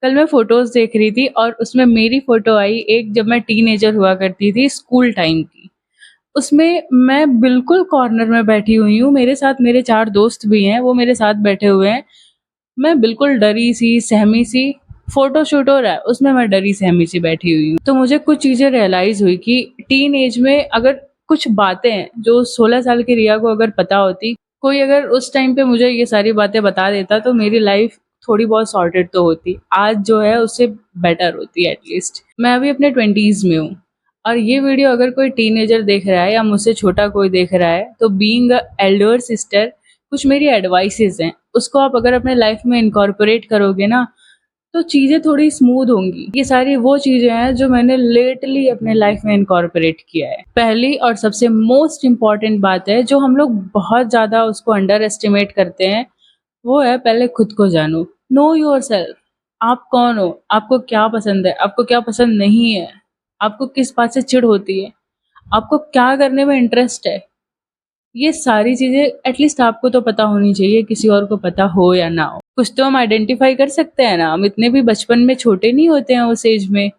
कल मैं फ़ोटोज़ देख रही थी और उसमें मेरी फ़ोटो आई एक जब मैं टीनेजर हुआ करती थी स्कूल टाइम की। उसमें मैं बिल्कुल कॉर्नर में बैठी हुई हूँ, मेरे साथ मेरे 4 दोस्त भी हैं, वो मेरे साथ बैठे हुए हैं। मैं बिल्कुल डरी-सी, सहमी-सी फ़ोटो-शूट हो रहा है, उसमें मैं डरी-सहमी-सी बैठी हुई हूँ। तो मुझे कुछ चीज़ें रियलाइज़ हुई कि टीन एज में अगर कुछ बातें हैं, जो 16 साल की रिया को अगर पता होती, कोई अगर उस टाइम पे मुझे ये सारी बातें बता देता, तो मेरी लाइफ़ थोड़ी बहुत सॉर्टेड तो होती। आज जो है उससे बेटर होती एट लीस्ट। मैं अभी अपने 20s में हूँ और ये वीडियो अगर कोई टीनेजर देख रहा है या मुझसे छोटा कोई देख रहा है, तो बीइंग अ एल्डर सिस्टर कुछ मेरी एडवाइसेज़ हैं, उसको आप अगर अपने लाइफ़ में इनकॉर्पोरेट करोगे ना, तो चीज़ें थोड़ी स्मूथ होंगी। ये सारी वो चीज़ें हैं जो मैंने लेटली अपने लाइफ़ में इनकॉर्पोरेट किया है। पहली और सबसे मोस्ट इम्पोर्टेंट बात है जो हम लोग बहुत ज़्यादा उसको अंडर एस्टिमेट करते हैं, वो है पहले खुद को जानो। No yourself. आप कौन हो? आपको क्या पसंद है? आपको क्या पसंद नहीं है? आपको किस बात से चिढ़ होती है? आपको क्या करने में इंटरेस्ट है? ये सारी चीज़ें एटलीस्ट आपको तो पता होनी चाहिए, किसी और को पता हो या ना हो। कुछ तो हम आइडेंटिफ़ाई कर सकते हैं ना, हम इतने भी बचपन में छोटे नहीं होते हैं उस एज में।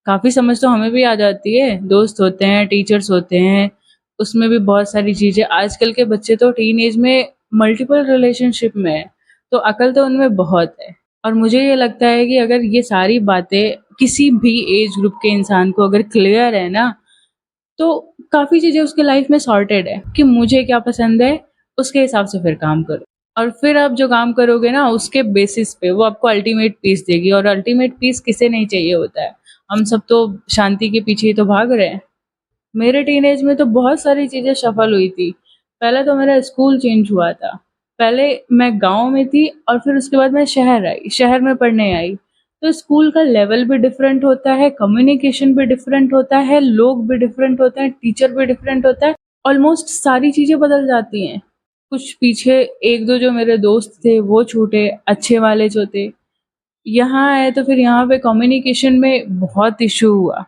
काफ़ी समझ तो हमें भी आ जाती है, दोस्त होते हैं, टीचर्स होते हैं, उसमें भी बहुत सारी चीज़ें। आजकल के बच्चे तो टीन एज में मल्टीपल रिलेशनशिप में हैं, तो अकल तो उनमें बहुत है। और मुझे ये लगता है कि अगर ये सारी बातें किसी भी एज ग्रुप के इंसान को अगर क्लियर है ना, तो काफ़ी चीज़ें उसके लाइफ में सॉर्टेड है कि मुझे क्या पसंद है, उसके हिसाब से फिर काम करो। और फिर आप जो काम करोगे ना उसके बेसिस पे वो आपको अल्टीमेट पीस देगी और अल्टीमेट पीस किसे नहीं चाहिए होता है। हम सब तो शांति के पीछे ही तो भाग रहे हैं। मेरे टीनेज में तो बहुत सारी चीज़ें शफ़ल हुई थी। पहले तो मेरा स्कूल चेंज हुआ था। पहले मैं गाँव में थी और फिर उसके बाद मैं शहर आई, शहर में पढ़ने आई। तो स्कूल का लेवल भी डिफरेंट होता है, कम्युनिकेशन भी डिफरेंट होता है, लोग भी डिफरेंट होते हैं, टीचर भी डिफरेंट होता है। ऑलमोस्ट सारी चीज़ें बदल जाती हैं। कुछ पीछे 1-2 जो मेरे दोस्त थे वो छूटे, अच्छे वाले जो थे। यहाँ आए तो फिर यहाँ पे कम्युनिकेशन में बहुत इश्यू हुआ।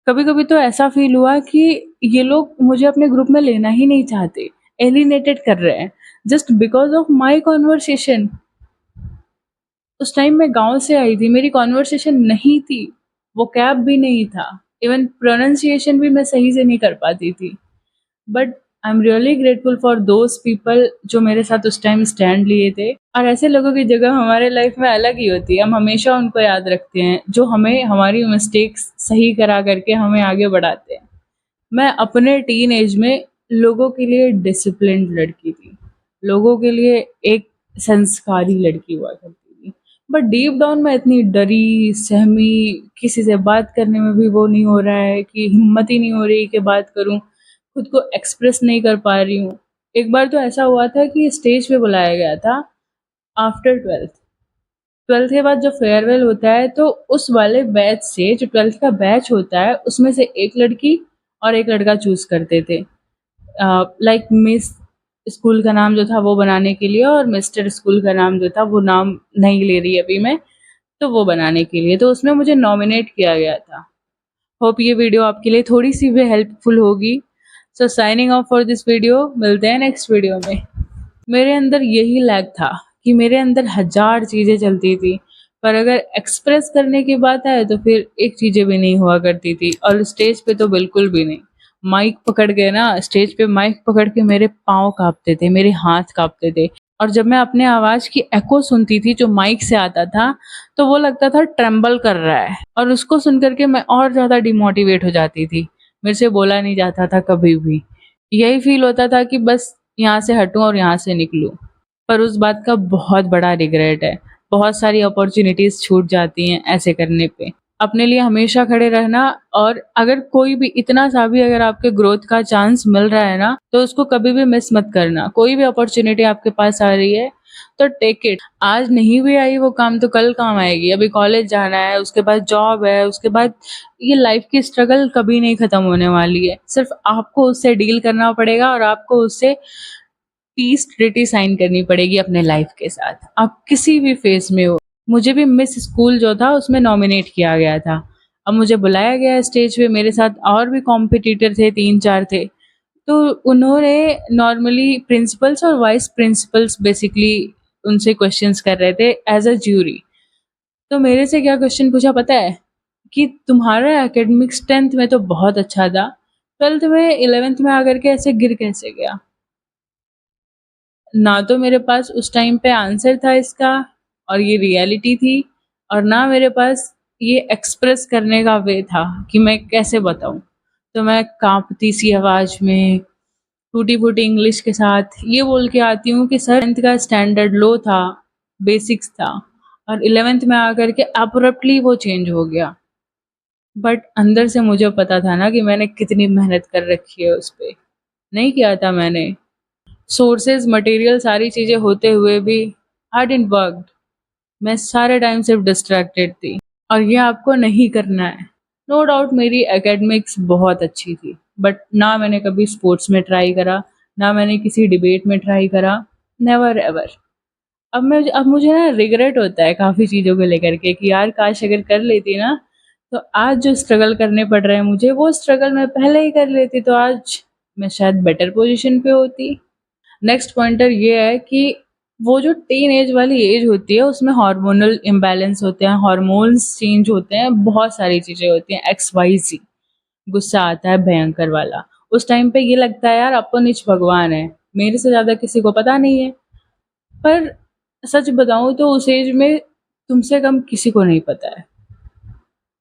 कभी-कभी तो ऐसा फ़ील हुआ कि ये लोग मुझे अपने ग्रुप में लेना ही नहीं चाहते, एलिनेटेड कर रहे हैं, just because of my conversation. उस टाइम मैं गाँव से आई थी, मेरी कन्वर्सेशन नहीं थी, वोकैब भी नहीं था, इवन प्रोनंसिएशन भी मैं सही से नहीं कर पाती थी। But I am really grateful for those people जो मेरे साथ उस टाइम स्टैंड लिए थे और ऐसे लोगों की जगह हमारे लाइफ़ में अलग ही होती है, हम हमेशा उनको याद रखते हैं, जो हमें हमारी मिस्टेक्स सही करा करके हमें आगे बढ़ाते हैं। मैं अपने टीन एज में लोगों के लिए डिसिप्लिन्ड लड़की थी। लोगों के लिए एक संस्कारी लड़की हुआ करती थी। बट डीप डाउन मैं इतनी डरी, सहमी, किसी से बात करने में भी वो नहीं हो रहा है कि हिम्मत ही नहीं हो रही कि बात करूँ, खुद को एक्सप्रेस नहीं कर पा रही हूँ। एक बार तो ऐसा हुआ था कि स्टेज पे बुलाया गया था आफ्टर 12th। 12th के बाद जो फेयरवेल होता है तो उस वाले बैच से जो 12th का बैच होता है उसमें से एक लड़की और एक लड़का चूज़ करते थे। लाइक मिस स्कूल का नाम जो था वो बनाने के लिए और मिस्टर स्कूल का नाम जो था वो नाम नहीं ले रही अभी मैं, तो वो बनाने के लिए। तो उसमें मुझे नॉमिनेट किया गया था। होप ये वीडियो आपके लिए थोड़ी-सी भी हेल्पफुल होगी। So signing off for this video, मिलते हैं नेक्स्ट वीडियो में। मेरे अंदर यही लैक था कि मेरे अंदर हज़ार चीज़ें चलती थी, पर अगर एक्सप्रेस करने की बात आए तो फिर एक चीज़ें भी नहीं हुआ करती थी और स्टेज पे तो बिल्कुल भी नहीं। माइक पकड़ के ना स्टेज पे माइक पकड़ के मेरे पाँव काँपते थे, मेरे हाथ काँपते थे और जब मैं अपने आवाज़ की एको सुनती थी जो माइक से आता था, तो वो लगता था ट्रेम्बल कर रहा है और उसको सुन कर के मैं और ज़्यादा डिमोटिवेट हो जाती थी। मेरे से बोला नहीं जाता था कभी भी। यही फ़ील होता था कि बस यहाँ से हटूँ और यहाँ से निकलूँ। पर उस बात का बहुत बड़ा रिग्रेट है। बहुत सारी अपॉर्च्युनिटीज़ छूट जाती हैं ऐसे करने पे। अपने लिए हमेशा खड़े रहना और अगर कोई भी इतना-सा भी अगर आपके ग्रोथ का चांस मिल रहा है ना, तो उसको कभी भी मिस मत करना। कोई भी अपॉर्च्युनिटी आपके पास आ रही है, तो टेक इट। आज नहीं भी आई वो काम तो कल काम आएगी। अभी कॉलेज जाना है, उसके बाद जॉब है, उसके बाद ये लाइफ़ की स्ट्रगल कभी नहीं खत्म होने वाली है। सिर्फ़ आपको उससे डील करना पड़ेगा और आपको उससे पीस ट्रीटी साइन करनी पड़ेगी अपने लाइफ के साथ। आप किसी भी फ़ेज़ में हो। मुझे भी मिस स्कूल जो था उसमें नॉमिनेट किया गया था। अब मुझे बुलाया गया स्टेज पे, मेरे साथ और भी कॉम्पिटिटर थे, 3-4 थे। तो उन्होंने नॉर्मली प्रिंसिपल्स और वाइस प्रिंसिपल्स बेसिकली उनसे क्वेश्चन्स कर रहे थे एज़ अ ज्यूरी। तो मेरे से क्या क्वेश्चन पूछा पता है? कि तुम्हारा एकेडमिक्स 10th में तो बहुत अच्छा था, 12th में 11th में आकर के ऐसे गिर कैसे गया? ना तो मेरे पास उस टाइम पे आंसर था इसका, और ये रियलिटी थी, और ना मेरे पास ये एक्सप्रेस करने का वे था कि मैं कैसे बताऊँ। तो मैं काँपती सी आवाज़ में, टूटी-फूटी इंग्लिश के साथ ये बोल के आती हूँ कि सर 10th का स्टैंडर्ड लो था, बेसिक्स था, और 11th में आकर के अब्रप्टली वो चेंज हो गया। बट अंदर से मुझे पता था ना कि मैंने कितनी मेहनत कर रखी है उस पे। नहीं किया था मैंने। सोर्सेज़, मटेरियल सारी चीज़ें होते हुए भी आई डिडन्ट वर्कड। मैं सारे टाइम सिर्फ डिस्ट्रैक्टेड थी, और ये आपको नहीं करना है। नो डाउट मेरी एकेडमिक्स बहुत अच्छी थी, बट ना मैंने कभी स्पोर्ट्स में ट्राई करा, ना मैंने किसी डिबेट में ट्राई करा, नेवर एवर। अब मुझे ना रिग्रेट होता है काफ़ी चीज़ों को लेकर के कि यार काश अगर कर लेती ना, तो आज जो स्ट्रगल करने पड़ रहे हैं मुझे, वो स्ट्रगल मैं पहले ही कर लेती तो आज मैं शायद बेटर पोज़ीशन पे होती। नेक्स्ट पॉइंटर ये है कि वो जो टीन एज वाली एज होती है उसमें हार्मोनल इम्बैलेंस होते हैं, हार्मोन्स चेंज होते हैं, बहुत सारी चीज़ें होती हैं, एक्स वाई ज़ेड। गुस्सा आता है भयंकर वाला। उस टाइम पे ये लगता है यार अपन नीच भगवान है, मेरे से ज़्यादा किसी को पता नहीं है। पर सच बताऊँ तो उस एज में तुमसे कम किसी को नहीं पता है।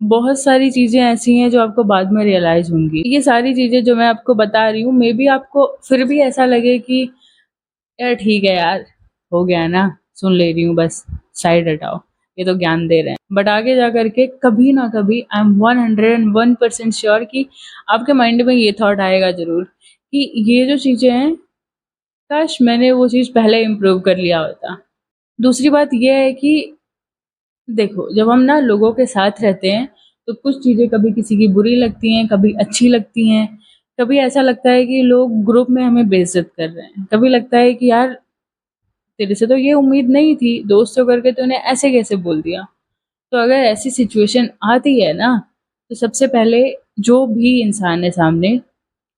बहुत सारी चीज़ें ऐसी हैं जो आपको बाद में रियलाइज़ होंगी। ये सारी चीज़ें जो मैं आपको बता रही हूँ, मेबी आपको फिर भी ऐसा लगे कि यार ठीक है यार, हो गया ना, सुन ले रही हूँ बस, साइड हटाओ, ये तो ज्ञान दे रहे हैं। बट आगे जा कर के कभी ना कभी आई एम 101% श्योर कि आपके माइंड में ये थॉट आएगा ज़रूर कि ये जो चीज़ें हैं, काश मैंने वो चीज़ पहले इम्प्रूव कर लिया होता। दूसरी बात ये है कि देखो, जब हम ना लोगों के साथ रहते हैं, तो कुछ चीज़ें कभी किसी की बुरी लगती हैं, कभी अच्छी लगती हैं, कभी ऐसा लगता है कि लोग ग्रुप में हमें बेइज़्ज़त कर रहे हैं, कभी लगता है कि यार तेरे से तो ये उम्मीद नहीं थी, दोस्त होकर के तूने ऐसे कैसे बोल दिया? तो अगर ऐसी सिचुएशन आती है ना, तो सबसे पहले जो भी इंसान है सामने,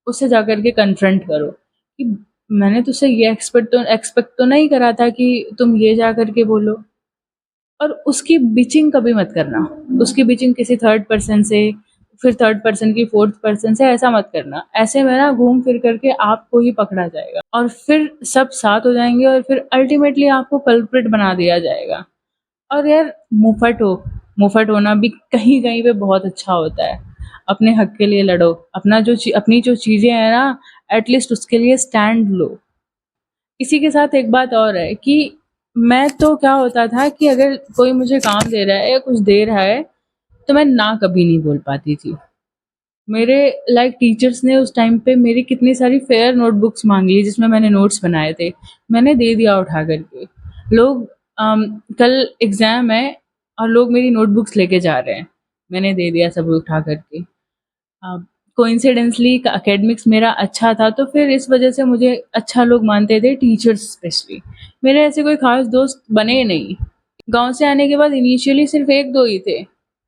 उससे जाकर के कन्फ्रंट करो कि मैंने तुझसे ये एक्सपेक्ट तो नहीं करा था कि तुम ये जा कर के बोलो। और उसकी बिचिंग कभी मत करना। उसकी बिचिंग किसी थर्ड पर्सन से, फिर थर्ड पर्सन की फोर्थ पर्सन से, ऐसा मत करना। ऐसे में ना घूम फिर करके आपको ही पकड़ा जाएगा और फिर सब साथ हो जाएँगे और फिर अल्टीमेटली आपको कल्प्रिट बना दिया जाएगा। और यार मुँहफट होना भी कहीं-कहीं पे बहुत अच्छा होता है। अपने हक के लिए लड़ो, अपनी जो चीज़ें हैं ना, एटलीस्ट उसके लिए स्टैंड लो। इसी के साथ एक बात और है कि मैं तो क्या होता था कि अगर कोई मुझे काम दे रहा है या कुछ दे रहा है, तो मैं ना कभी नहीं बोल पाती थी। मेरे टीचर्स ने उस टाइम पे मेरी कितनी सारी फेयर नोटबुक्स माँग ली जिसमें मैंने नोट्स बनाए थे। मैंने दे दिया उठा कर के। लोग कल एग्ज़ाम है और लोग मेरी नोटबुक्स लेके जा रहे हैं। मैंने दे दिया सब उठा कर के। कोइंसिडेंटली एकेडमिक्स मेरा अच्छा था तो फिर इस वजह से मुझे अच्छा लोग मानते थे, टीचर्स स्पेशली। मेरे ऐसे कोई ख़ास दोस्त बने नहीं। गाँव से आने के बाद इनिशियली सिर्फ़ 1-2 ही थे,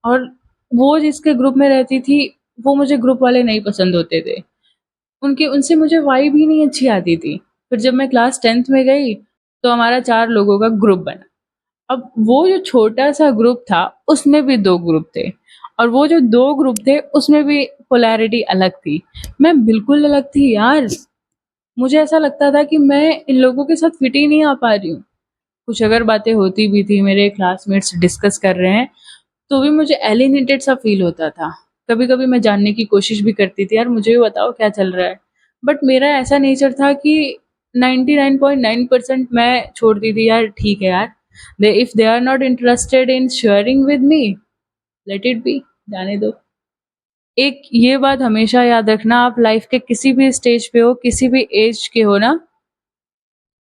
और वो जिसके ग्रुप में रहती थी, वो मुझे ग्रुप वाले नहीं पसंद होते थे। उनके उनसे मुझे वाइब ही नहीं अच्छी आती थी। फिर जब मैं क्लास 10th में गई, तो हमारा 4 लोगों का ग्रुप बना। अब वो जो छोटा-सा ग्रुप था, उसमें भी 2 ग्रुप थे, और वो जो 2 ग्रुप थे, उसमें भी पोलैरिटी अलग थी। मैं बिल्कुल अलग थी यार। मुझे ऐसा लगता था कि मैं इन लोगों के साथ फिट ही नहीं आ पा रही हूँ। कुछ अगर बातें होती भी थी, मेरे क्लासमेट्स डिस्कस कर रहे हैं, तो भी मुझे एलिनेटेड सा फ़ील होता था। कभी-कभी मैं जानने की कोशिश भी करती थी, यार मुझे भी बताओ क्या चल रहा है? बट मेरा ऐसा नेचर था कि 99.9% मैं छोड़ती थी, यार ठीक है यार, they if they are not interested in sharing with me, let it be, जाने दो। एक ये बात हमेशा याद रखना, आप लाइफ़ के किसी भी स्टेज पे हो, किसी भी एज के हो ना,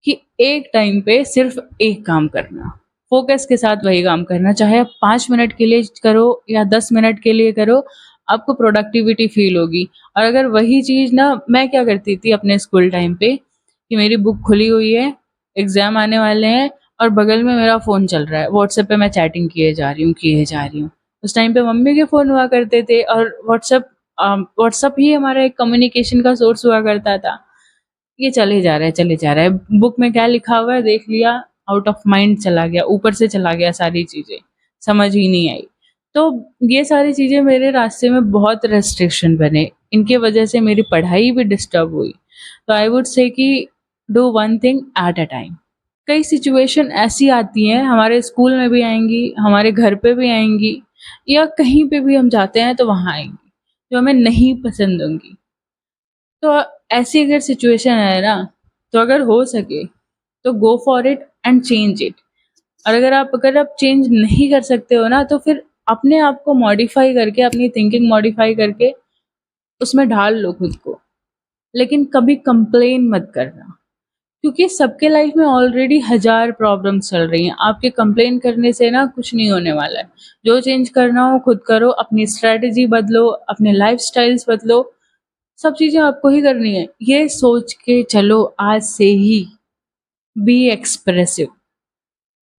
कि एक टाइम पे सिर्फ़ एक काम करना, फ़ोकस के साथ वही काम करना, चाहे आप 5 मिनट के लिए करो या 10 मिनट के लिए करो, आपको प्रोडक्टिविटी फ़ील होगी। और अगर वही चीज़ ना, मैं क्या करती थी अपने स्कूल टाइम पे कि मेरी बुक खुली हुई है, एग्ज़ाम आने वाले हैं और बगल में मेरा फ़ोन चल रहा है, व्हाट्सएप पे मैं चैटिंग किए जा रही हूँ। उस टाइम पे मम्मी के फ़ोन हुआ करते थे, और व्हाट्सएप ही हमारा एक कम्युनिकेशन का सोर्स हुआ करता था। ये चले जा रहा है, बुक में क्या लिखा हुआ है देख लिया, आउट ऑफ माइंड चला गया, ऊपर से चला गया सारी चीज़ें। समझ ही नहीं आई। तो ये सारी चीज़ें मेरे रास्ते में बहुत रेस्ट्रिक्शन बने, इनकी वजह से मेरी पढ़ाई भी डिस्टर्ब हुई। तो आई वुड से कि do one thing at a time. कई सिचुएशन ऐसी आती हैं, हमारे स्कूल में भी आएँगी, हमारे घर पे भी आएँगी या कहीं पे भी हम जाते हैं तो वहाँ आएँगी, जो हमें नहीं पसंद होंगी। तो ऐसी अगर सिचुएशन है ना, तो अगर हो सके तो go for it and change it. और अगर आप चेंज नहीं कर सकते हो ना, तो फिर अपने आप को मॉडिफाई करके, अपनी थिंकिंग मॉडिफाई करके उसमें ढाल लो खुद को। लेकिन कभी कंप्लेन मत करना, क्योंकि सबके लाइफ में ऑलरेडी हज़ार प्रॉब्लम्स चल रही हैं। आपके कंप्लेन करने से ना कुछ नहीं होने वाला है। जो चेंज करना हो खुद करो, अपनी स्ट्रैटेजी बदलो, अपने लाइफ़स्टाइल्स बदलो, सब चीज़ें आपको ही करनी है। ये सोच के चलो आज से ही, बी एक्सप्रेसिव।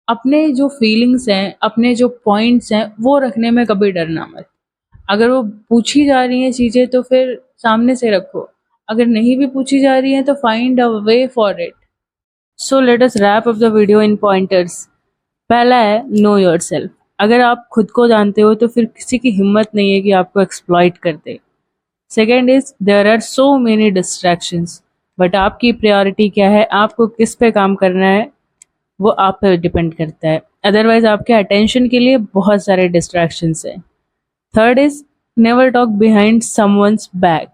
अपने जो फीलिंग्स हैं, अपने जो पॉइंट्स हैं, वो रखने में कभी डरना मत। अगर वो पूछी जा रही हैं चीज़ें तो फिर सामने से रखो। अगर नहीं भी पूछी जा रही हैं तो find a way for it. So let us wrap up the video in pointers. पहला है नो योरसेल्फ। अगर आप खुद को जानते हो तो फिर किसी की हिम्मत नहीं है कि आपको एक्सप्लॉइट कर दे। Second is there are so many distractions, but आपकी प्रायोरिटी क्या है, आपको किस पे काम करना है, वो आप पे डिपेंड करता है। अदरवाइज आपके अटेंशन के लिए बहुत सारे डिस्ट्रैक्शंस हैं। Third is never talk behind someone's back.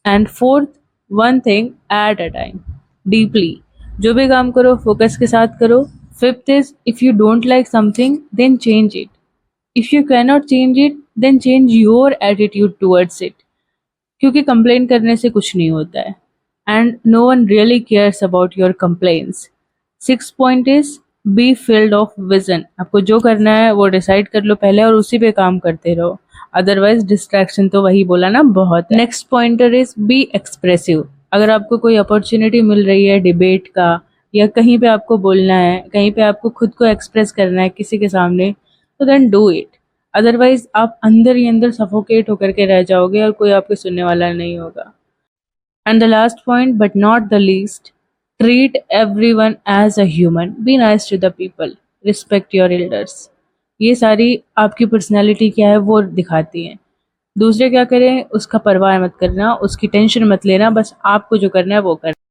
And fourth, one thing at a time, deeply. जो भी काम करो फोकस के साथ करो। Fifth is if you don't like something then change it. If you can not change it then change your attitude towards it, क्योंकि complain करने से कुछ नहीं होता है and no one really cares about your complains. Six point is be field of vision. आपको जो करना है वो डिसाइड कर लो पहले और उसी पे काम करते रहो। अदरवाइज डिस्ट्रैक्शन तो वही बोला ना बहुत है। Next pointer is B expressive. अगर आपको कोई अपॉर्चुनिटी मिल रही है डिबेट का, या कहीं पे आपको बोलना है, कहीं पे आपको खुद को एक्सप्रेस करना है किसी के सामने, तो देन डू इट। अदरवाइज आप अंदर ही अंदर सफोकेट होकर के रह जाओगे और कोई आपको सुनने वाला नहीं होगा। And the last point but not the least, treat everyone as a human, be nice to the people, respect your elders। ये सारी आपकी पर्सनैलिटी क्या है वो दिखाती हैं। दूसरे क्या करें उसका परवाह मत करना, उसकी टेंशन मत लेना, बस आपको जो करना है वो करना।